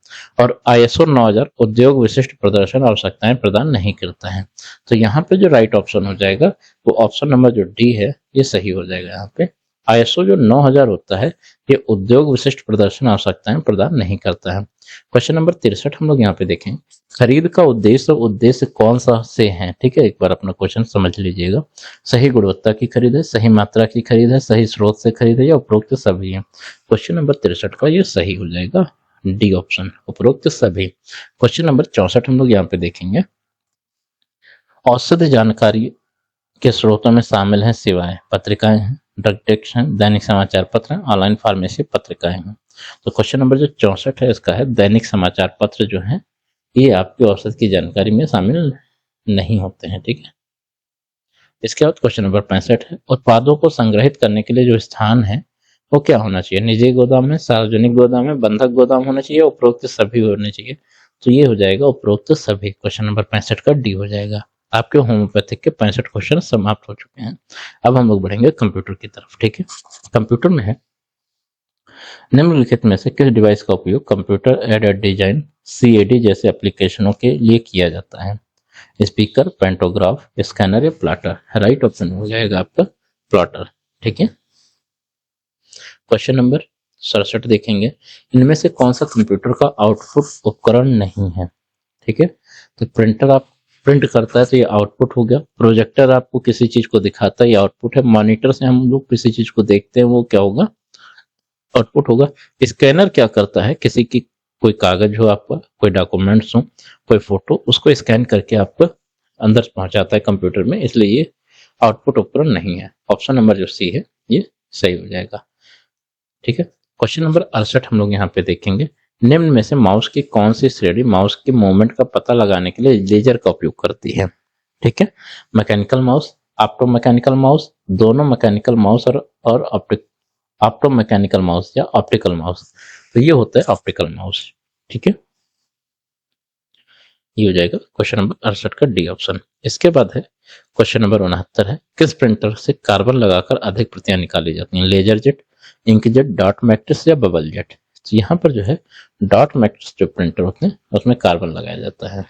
और ISO 9000 उद्योग विशिष्ट प्रदर्शन आवश्यकताएं प्रदान नहीं करता है। तो यहाँ पे जो राइट ऑप्शन हो जाएगा वो ऑप्शन नंबर जो डी है ये सही हो जाएगा। यहाँ पे ISO जो 9000 होता है ये उद्योग विशिष्ट प्रदर्शन आवश्यकताएं प्रदान नहीं करता है। क्वेश्चन नंबर 63 हम लोग यहाँ पे देखें, खरीद का उद्देश्य और उद्देश्य कौन सा से है? ठीक है, एक बार अपना क्वेश्चन समझ लीजिएगा। सही गुणवत्ता की खरीद है, सही मात्रा की खरीद है, सही स्रोत से खरीद है या उपरोक्त सभी है? क्वेश्चन नंबर 63 का ये सही हो जाएगा डी ऑप्शन, उपरोक्त सभी। क्वेश्चन नंबर 64 हम लोग यहाँ पे देखेंगे, औषधि जानकारी के स्रोतों में शामिल हैं सेवाएं, पत्रिकाएं हैं, ड्रग टेक्स्ट हैं, दैनिक समाचार पत्र, ऑनलाइन फार्मेसी पत्रिकाएं हैं। तो क्वेश्चन नंबर जो 64 है इसका है दैनिक समाचार पत्र जो है ये आपके औसत की जानकारी में शामिल नहीं होते हैं। ठीक है, इसके बाद क्वेश्चन नंबर 65 है, उत्पादों को संग्रहित करने के लिए जो स्थान है वो क्या होना चाहिए? निजी गोदाम में, सार्वजनिक गोदाम में, बंधक गोदाम होना चाहिए, उपरोक्त सभी होने चाहिए? तो ये हो जाएगा उपरोक्त सभी। क्वेश्चन नंबर 65 का डी हो जाएगा। आपके होम्योपैथिक के 65 क्वेश्चन समाप्त हो चुके हैं। अब हम लोग बढ़ेंगे कंप्यूटर की तरफ। ठीक है, कंप्यूटर में है, निम्नलिखित में से किस डिवाइस का उपयोग कंप्यूटर एडेड डिजाइन CAD जैसे एप्लीकेशनों के लिए किया जाता है? स्पीकर, पेंटोग्राफ, स्कैनर या प्लॉटर? राइट ऑप्शन हो जाएगा आपका प्लॉटर। ठीक है, क्वेश्चन नंबर 67 देखेंगे, इनमें से कौन सा कंप्यूटर का आउटपुट उपकरण नहीं है? ठीक है, तो प्रिंटर आप प्रिंट करता है तो ये आउटपुट हो गया, प्रोजेक्टर आपको किसी चीज को दिखाता है ये आउटपुट है, मॉनिटर से हम लोग किसी चीज को देखते हैं वो क्या होगा? आउटपुट होगा। स्कैनर क्या करता है, किसी की कोई कागज हो आपका, कोई डॉक्यूमेंट्स हो, कोई फोटो, उसको स्कैन करके आपको अंदर पहुंचाता है कंप्यूटर में, इसलिए ये आउटपुट उपकरण नहीं है। ऑप्शन नंबर जो सी है ये सही हो जाएगा। ठीक है, क्वेश्चन नंबर 68 हम लोग यहाँ पे देखेंगे। निम्न में से माउस की कौन सी श्रेणी माउस के मूवमेंट का पता लगाने के लिए लेजर का उपयोग करती है? ठीक है, mechanical mouse, opto mechanical mouse, दोनों मैकेनिकल माउस और ऑप्टो मैकेनिकल माउस या ऑप्टिकल माउस। तो ये होता है ऑप्टिकल माउस। ठीक है, ये हो जाएगा क्वेश्चन नंबर 68 का डी ऑप्शन। इसके बाद है क्वेश्चन नंबर 69 है, किस प्रिंटर से कार्बन लगाकर अधिक प्रतियां निकाली जाती हैं? Laser jet, inkjet, dot matrix या बबल जेट? तो यहाँ पर जो है डॉट मैट्रिक्स जो प्रिंटर होते हैं उसमें कार्बन लगाया जाता है।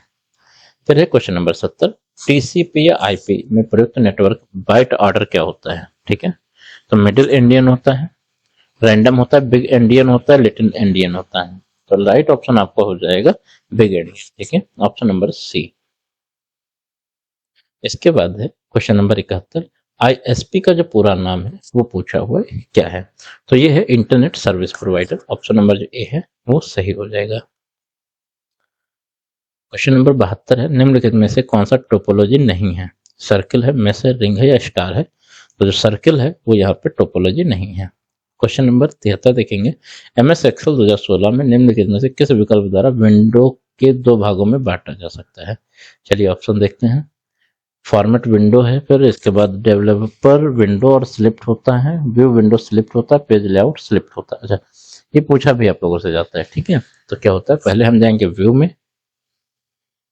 फिर है क्वेश्चन नंबर 70, टीसीपी या आईपी में प्रयुक्त नेटवर्क बाइट ऑर्डर क्या होता है? ठीक है, तो मिडिल इंडियन होता है, रैंडम होता है, बिग इंडियन होता है, लिटिल इंडियन होता है। तो राइट ऑप्शन आपका हो जाएगा बिग इंडियन। ठीक है, ऑप्शन नंबर सी। इसके बाद है क्वेश्चन नंबर 71, आईएसपी का जो पूरा नाम है वो पूछा हुआ है, क्या है? तो ये है internet service provider. Option number जो ए है वो सही हो जाएगा। क्वेश्चन नंबर 72 है, निम्नलिखित में से कौन सा टोपोलॉजी नहीं है? सर्किल है, मेश है, रिंग है या स्टार है? तो जो सर्किल है वो यहाँ पे टोपोलॉजी नहीं है। क्वेश्चन नंबर 73 देखेंगे, एमएस एक्सेल 2016 में निम्नलिखित में से किस विकल्प द्वारा विंडो के दो भागों में बांटा जा सकता है? चलिए ऑप्शन देखते हैं। फॉर्मेट विंडो है, फिर इसके बाद डेवलपर विंडो और स्लिप्ट होता है, व्यू विंडो स्लिप्ट होता है, पेज लेआउट स्लिप्ट होता है। अच्छा, ये पूछा भी आप लोगों से जाता है। ठीक है, तो क्या होता है, पहले हम जाएंगे व्यू में,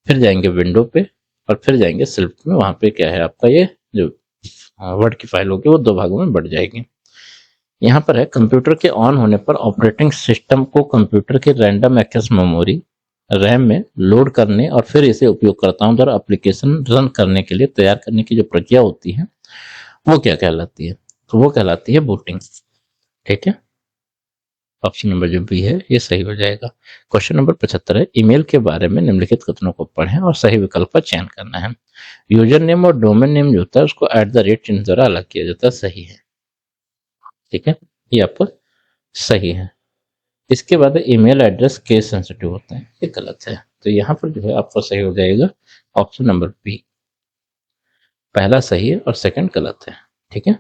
फिर जाएंगे विंडो पे और फिर जाएंगे स्लिप्ट में। वहां पे क्या है आपका, ये जो वर्ड की फाइल होगी वो दो भागों में बढ़ जाएगी। यहाँ पर है, कंप्यूटर के ऑन होने पर ऑपरेटिंग सिस्टम को कंप्यूटर के रैंडम एक्सेस मेमोरी रैम में लोड करने और फिर इसे उपयोगकर्ताओं द्वारा एप्लीकेशन रन करने के लिए तैयार करने की जो प्रक्रिया होती है वो क्या कहलाती है? तो वो कहलाती है बूटिंग। ठीक है, ऑप्शन नंबर जो बी है ये सही हो जाएगा। क्वेश्चन नंबर 75 है, ईमेल के बारे में निम्नलिखित कथनों को पढ़ें और सही विकल्प का चयन करना है। यूजर नेम और डोमेन नेम जो होता है उसको @ चिन्ह द्वारा अलग किया जाता है, सही है। ठीक है, ये आपको सही है। इसके बाद ईमेल एड्रेस केस सेंसिटिव होते हैं, ये गलत है। तो यहाँ पर जो है आपको सही हो जाएगा ऑप्शन नंबर बी, पहला सही है और सेकंड गलत है। ठीक है,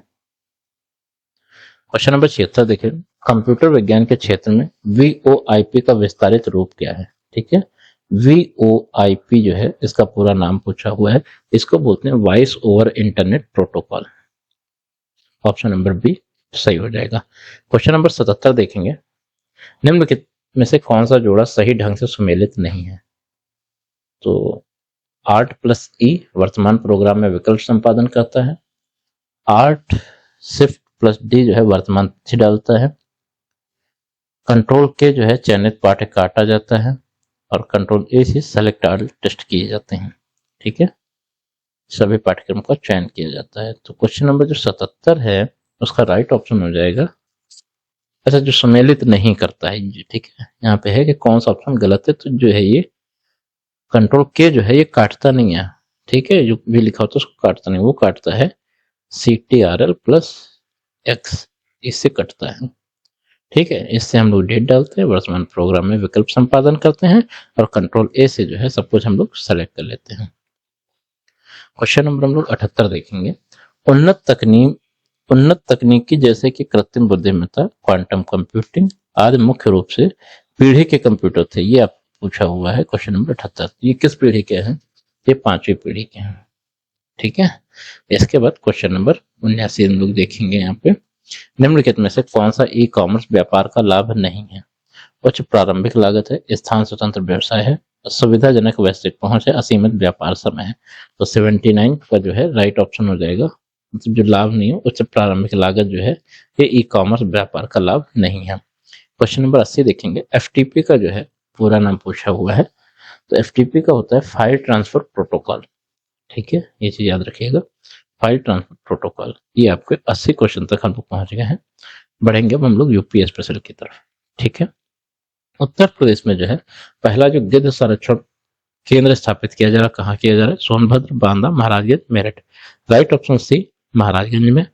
क्वेश्चन नंबर 76 देखिए, कंप्यूटर विज्ञान के क्षेत्र में VoIP का विस्तारित रूप क्या है? ठीक है, VoIP जो है इसका पूरा नाम पूछा हुआ है, इसको बोलते हैं voice over internet protocol. Option number B सही हो जाएगा। क्वेश्चन नंबर 77 देखेंगे, निम्नलिखित में से कौन सा जोड़ा सही ढंग से सुमेलित नहीं है? तो Alt+E वर्तमान प्रोग्राम में विकल्प संपादन करता है, Alt+Shift+D जो है वर्तमान तिथि डालता है, Ctrl+K जो है चयनित पाठ काटा जाता है और Ctrl+A से सेलेक्ट ऑल टेस्ट किए जाते हैं। ठीक है, सभी पाठ्यक्रम का चयन किया जाता है। तो क्वेश्चन नंबर जो 77 है उसका राइट ऑप्शन हो जाएगा, अच्छा, जो सम्मिलित नहीं करता है। ठीक है, यहाँ पे है कि कौन सा ऑप्शन गलत है, तो जो है ये Ctrl+K जो है ये काटता नहीं है। ठीक है, जो भी लिखा होता है उसको काटता नहीं, वो काटता है Ctrl+X, इससे कटता है। ठीक है, इससे हम लोग डेट डालते हैं, वर्तमान प्रोग्राम में विकल्प संपादन करते हैं और Ctrl+A से जो है सब कुछ हम लोग सेलेक्ट कर लेते हैं। क्वेश्चन नंबर हम लोग 78 देखेंगे, उन्नत तकनीकी जैसे कि कृत्रिम बुद्धिमत्ता, क्वांटम कंप्यूटिंग आदि मुख्य रूप से पीढ़ी के कंप्यूटर थे, ये आप पूछा हुआ है क्वेश्चन नंबर 78। ये किस पीढ़ी के हैं? ये 5वीं पीढ़ी के हैं। ठीक है, इसके बाद क्वेश्चन नंबर 79 हम लोग देखेंगे। यहाँ पे निम्नलिखित में से कौन सा ई कॉमर्स व्यापार का लाभ नहीं है? उच्च प्रारंभिक लागत है, स्थान स्वतंत्र व्यवसाय है, सुविधाजनक वैश्विक पहुंच है, असीमित व्यापार समय है। तो 79 का जो है राइट ऑप्शन हो जाएगा, मतलब जो लाभ नहीं है, उच्च प्रारंभिक लागत जो है ये ई कॉमर्स व्यापार का लाभ नहीं है। क्वेश्चन नंबर 80 देखेंगे, एफटीपी का जो है पूरा नाम पूछा हुआ है, तो एफटीपी का होता है फाइल ट्रांसफर प्रोटोकॉल। ठीक है, ये चीज याद रखिएगा, फाइल ट्रांसफर प्रोटोकॉल। ये आपके 80 क्वेश्चन तक हम लोग पहुंच गए हैं, बढ़ेंगे अब हम लोग यूपी स्पेशल की तरफ। ठीक है, उत्तर प्रदेश में जो है पहला जो गिद्ध संरक्षण केंद्र स्थापित किया जा रहा है, कहाँ किया जा रहा है? Sonbhadra, Banda, Maharajganj, Meerut. Right option C Maharajganj में।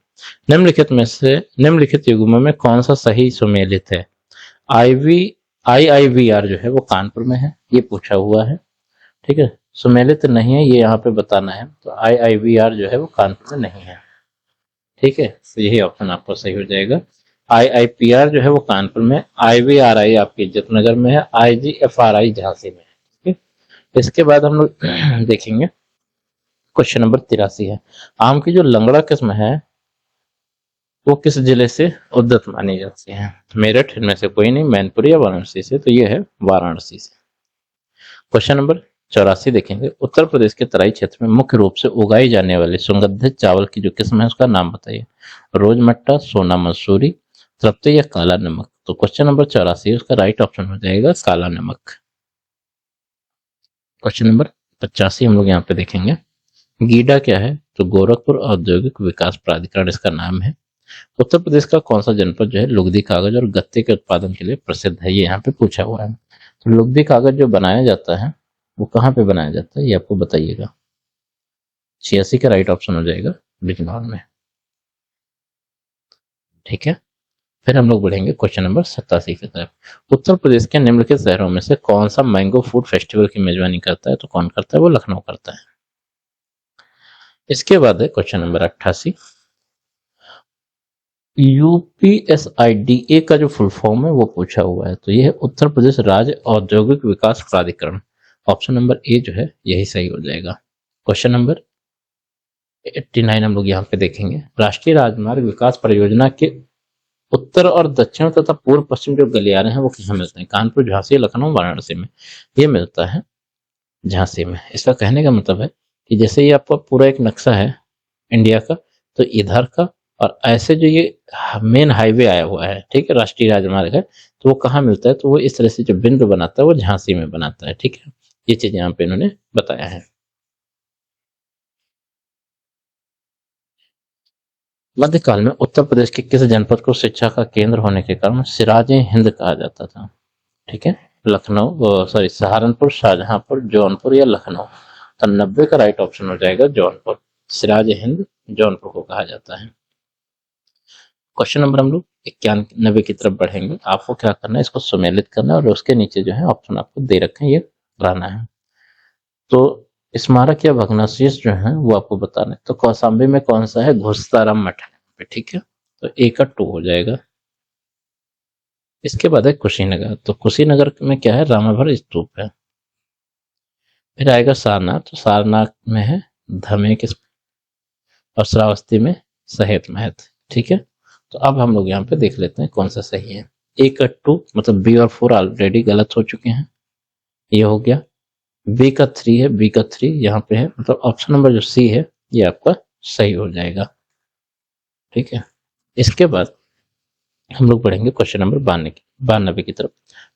निम्नलिखित युग्मों में कौन सा सही सुमेलित है? IIVR जो है वो कानपुर में है, ये पूछा हुआ है। ठीक है, सुमेलित नहीं है ये यहाँ पे बताना है, तो IIVR जो है वो कानपुर में नहीं है। ठीक है, तो यही ऑप्शन आपका सही हो जाएगा। IIPR जो है वो कानपुर में, IVRI आपकी इज्जतनगर में है, IGFRI झांसी में है। ठीक है, इसके बाद हम लोग देखेंगे क्वेश्चन नंबर 83 है, आम की जो लंगड़ा किस्म है वो किस जिले से उद्गत मानी जाती है? मेरठ, इनमें से कोई नहीं, मैनपुरी या वाराणसी से, तो ये है वाराणसी से। क्वेश्चन नंबर 84 देखेंगे, उत्तर प्रदेश के तराई क्षेत्र में मुख्य रूप से उगाई जाने वाली सुगंधित चावल की जो किस्म है उसका नाम बताइए। रोजमट्टा, सोना मंसूरी, तृप्ति या काला नमक। तो क्वेश्चन नंबर 84 उसका राइट ऑप्शन हो जाएगा काला नमक। क्वेश्चन नंबर 85 हम लोग यहाँ पे देखेंगे, गीडा क्या है? तो गोरखपुर औद्योगिक विकास प्राधिकरण इसका नाम है। उत्तर प्रदेश का कौन सा जनपद जो है लुगदी कागज और गत्ते के उत्पादन के लिए प्रसिद्ध है? ये यहाँ पे पूछा हुआ है। तो लुगदी कागज जो बनाया जाता है वो कहाँ पे बनाया जाता है ये आपको बताइएगा। 86 का राइट ऑप्शन हो जाएगा बिजनौर में। ठीक है, फिर हम लोग बढ़ेंगे क्वेश्चन नंबर 87 की तरफ। उत्तर प्रदेश के निम्नलिखित शहरों में से कौन सा मैंगो फूड फेस्टिवल की मेजबानी करता है? तो कौन करता है? वो लखनऊ करता है। इसके बाद है क्वेश्चन नंबर 88, UPSIDA का जो फुल फॉर्म है वो पूछा हुआ है, तो यह है उत्तर प्रदेश राज्य औद्योगिक विकास प्राधिकरण। ऑप्शन नंबर ए जो है यही सही हो जाएगा। क्वेश्चन नंबर 89 हम लोग यहाँ पे देखेंगे, राष्ट्रीय राजमार्ग विकास परियोजना के उत्तर और दक्षिण तथा पूर्व पश्चिम जो गलियारे हैं वो कहाँ मिलते हैं? कानपुर, झांसी, लखनऊ, वाराणसी में। ये मिलता है झांसी में। इसका कहने का मतलब है कि जैसे ये आपका पूरा एक नक्शा है इंडिया का, तो इधर का और ऐसे जो ये मेन हाईवे आया हुआ है, ठीक है, राष्ट्रीय राजमार्ग है, तो वो कहाँ मिलता है? तो वो इस तरह से जो बिंदु बनाता है वो झांसी में बनाता है। ठीक है, ये चीज यहाँ पे इन्होंने बताया है। मध्यकाल में उत्तर प्रदेश के किस जनपद को शिक्षा का केंद्र होने के कारण सिराज हिंद कहा जाता था? ठीक है, लखनऊ, सॉरी, सहारनपुर, शाहजहांपुर, जौनपुर या लखनऊ। तो 90 का राइट ऑप्शन हो जाएगा जौनपुर। सिराज हिंद जौनपुर को कहा जाता है। क्वेश्चन नंबर हम लोग 91 की तरफ बढ़ेंगे। आपको क्या करना है, इसको सुमेलित करना है और उसके नीचे जो है ऑप्शन आपको दे रखे हैं, ये बनाना है। तो स्मारक या भग्नावशेष जो है वो आपको बताना है। तो कौशाम्बी में कौन सा है? घुसताराम मठ है। ठीक है, तो ए का 2 हो जाएगा। इसके बाद है कुशीनगर। तो कुशीनगर में क्या है? रामाभर स्तूप है। फिर आएगा सारनाथ। तो सारनाथ में है धमेक और श्रावस्ती में सहेत महत। ठीक है, तो अब हम लोग यहाँ पे देख लेते हैं कौन सा सही है। ए का 2 मतलब बी और 4 ऑलरेडी गलत हो चुके हैं, ये हो गया। बी का 3 है, बी का 3 यहाँ पे है, मतलब ऑप्शन नंबर जो सी है ये आपका सही हो जाएगा। ठीक है, इसके बाद हम लोग पढ़ेंगे क्वेश्चन नंबर 92 की तरफ।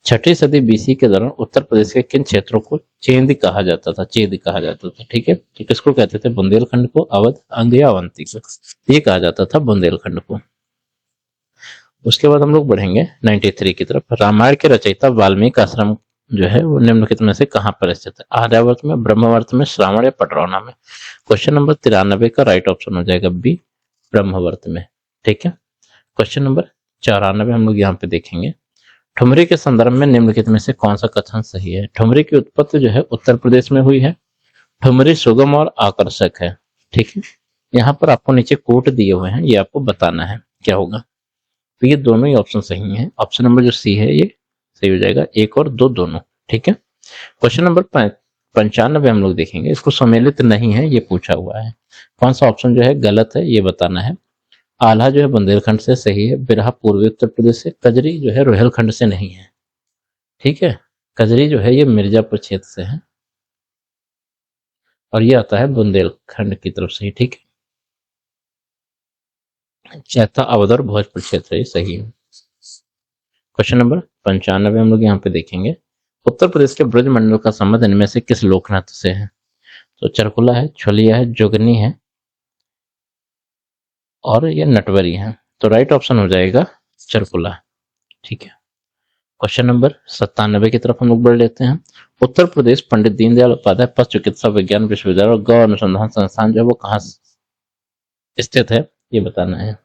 6वीं सदी BC के दौरान उत्तर प्रदेश के किन क्षेत्रों को चेंदी कहा जाता था? चेदी कहा जाता था। ठीक है, तो किसको कहते थे? बुंदेलखंड को, अवध, अंग या अवंती को। ये कहा जाता था बुंदेलखंड को। उसके बाद हम लोग बढ़ेंगे 93 की तरफ। रामायण के रचयिता वाल्मीकि आश्रम जो है वो निम्नलिखित में से कहाँ पर स्थित है? आर्यावर्त में, ब्रह्मवर्त में, श्रावण या पटरौना में। क्वेश्चन नंबर 93 का राइट ऑप्शन हो जाएगा बी, ब्रह्मवर्त में। ठीक है, क्वेश्चन नंबर 94 हम लोग यहाँ पे देखेंगे। ठुमरी के संदर्भ में निम्नलिखित में से कौन सा कथन सही है? ठुमरी की उत्पत्ति जो है उत्तर प्रदेश में हुई है। ठुमरी सुगम और आकर्षक है। ठीक है, यहाँ पर आपको नीचे कोट दिए हुए हैं, ये आपको बताना है क्या होगा। तो ये दोनों ही ऑप्शन सही हैं। ऑप्शन नंबर जो सी है ये सही हो जाएगा, 1 और 2 दोनों। ठीक है, क्वेश्चन नंबर 95 हम लोग देखेंगे। इसको सम्मिलित नहीं है, ये पूछा हुआ है। कौन सा ऑप्शन जो है गलत है ये बताना है। आल्हा जो है बुंदेलखंड से सही है। बिरहा पूर्वी उत्तर प्रदेश से। कजरी जो है रोहिलखंड से नहीं है। ठीक है, कजरी जो है ये मिर्जापुर क्षेत्र से है और ये आता है बुंदेलखंड की तरफ से। ठीक है, चैथा, अवध और भोजपुर क्षेत्र ये सही है। क्वेश्चन नंबर 95 हम लोग यहाँ पे देखेंगे। उत्तर प्रदेश के ब्रज मंडल का संबंध इनमें से किस लोक नृत्य से है? तो चरकुला है, छोलिया है, जोगनी है और ये नटवरी है। तो राइट ऑप्शन हो जाएगा चरकुला। ठीक है, क्वेश्चन नंबर 97 की तरफ हम लोग बढ़ लेते हैं। उत्तर प्रदेश पंडित दीनदयाल उपाध्याय पशु चिकित्सा विज्ञान विश्वविद्यालय और गौ अनुसंधान संस्थान जो है वो कहाँ स्थित है? ये बताना है।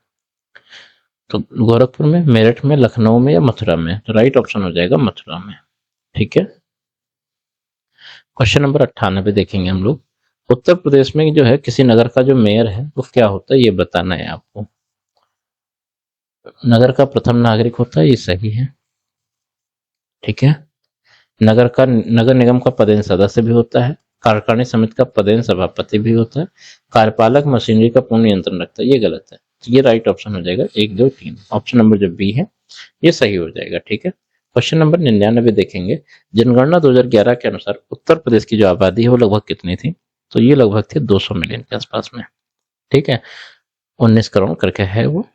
तो गोरखपुर में, मेरठ में, लखनऊ में या मथुरा में? तो राइट ऑप्शन हो जाएगा मथुरा में। ठीक है। क्वेश्चन नंबर 98 देखेंगे हम लोग। उत्तर प्रदेश में जो है किसी नगर का जो मेयर है वो क्या होता है, ये बताना है आपको। नगर का प्रथम नागरिक होता है, ये सही है। ठीक है। नगर निगम का पदेन सदस्य भी होता है। कार्यकारिणी समिति का पदेन सभापति भी होता है। कार्यपालक मशीनरी का पूर्ण नियंत्रण रखता है, ये गलत है। तो ये राइट ऑप्शन हो जाएगा 1, 2, 3। ऑप्शन नंबर जो बी है ये सही हो जाएगा। ठीक है। क्वेश्चन नंबर 99 देखेंगे। जनगणना 2011 के अनुसार उत्तर प्रदेश की जो आबादी है वो लगभग कितनी थी? तो ये लगभग थी 200 मिलियन के आसपास में। ठीक है। 19 करोड़ करके है वो।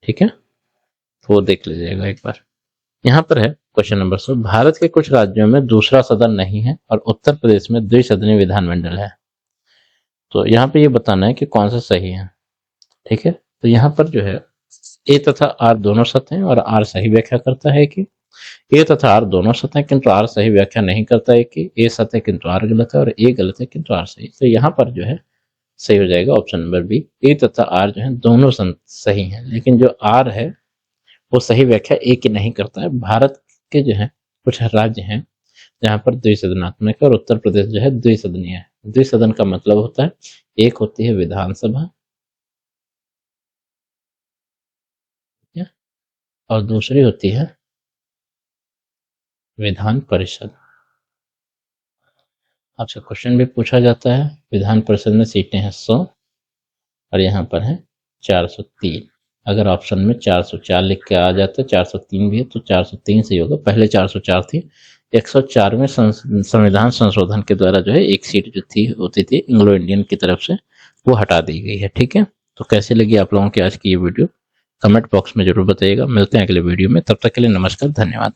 ठीक है। तो वो देख लीजिएगा एक बार। यहाँ पर है क्वेश्चन नंबर 100। भारत के कुछ राज्यों में दूसरा सदन नहीं है और उत्तर प्रदेश में द्विसदनीय विधानमंडल है। तो यहाँ पे ये बताना है कि कौन सा सही है। ठीक है। तो यहाँ पर जो है ए तथा आर दोनों सत्य हैं और आर सही व्याख्या करता है कि ए तथा आर दोनों सत्य हैं किंतु आर सही व्याख्या नहीं करता है कि ए सत्य है किंतु आर गलत है और ए गलत है किंतु आर सही। तो यहाँ पर जो है सही हो जाएगा ऑप्शन नंबर बी। ए तथा आर जो है दोनों सही हैं, लेकिन जो आर है वो सही व्याख्या ए की नहीं करता है। भारत के जो है कुछ राज्य हैं जहाँ पर द्विसदनात्मक है और उत्तर प्रदेश जो है द्विसदनीय है। द्विसदन का मतलब होता है एक होती है विधानसभा और दूसरी होती है विधान परिषद। आपसे क्वेश्चन भी पूछा जाता है। विधान परिषद में सीटें हैं 100 और यहाँ पर है 403। अगर ऑप्शन में 404 लिख के आ जाता है, 403 भी है तो 403 से होगा। पहले 404 थी। 104वें संविधान संशोधन के द्वारा जो है एक सीट जो थी होती थी एंग्लो इंडियन की तरफ से, वो हटा दी गई है। ठीक है। तो कैसी लगी आप लोगों की आज की ये वीडियो, कमेंट बॉक्स में जरूर बताइएगा। मिलते हैं अगले वीडियो में, तब तक के लिए नमस्कार, धन्यवाद।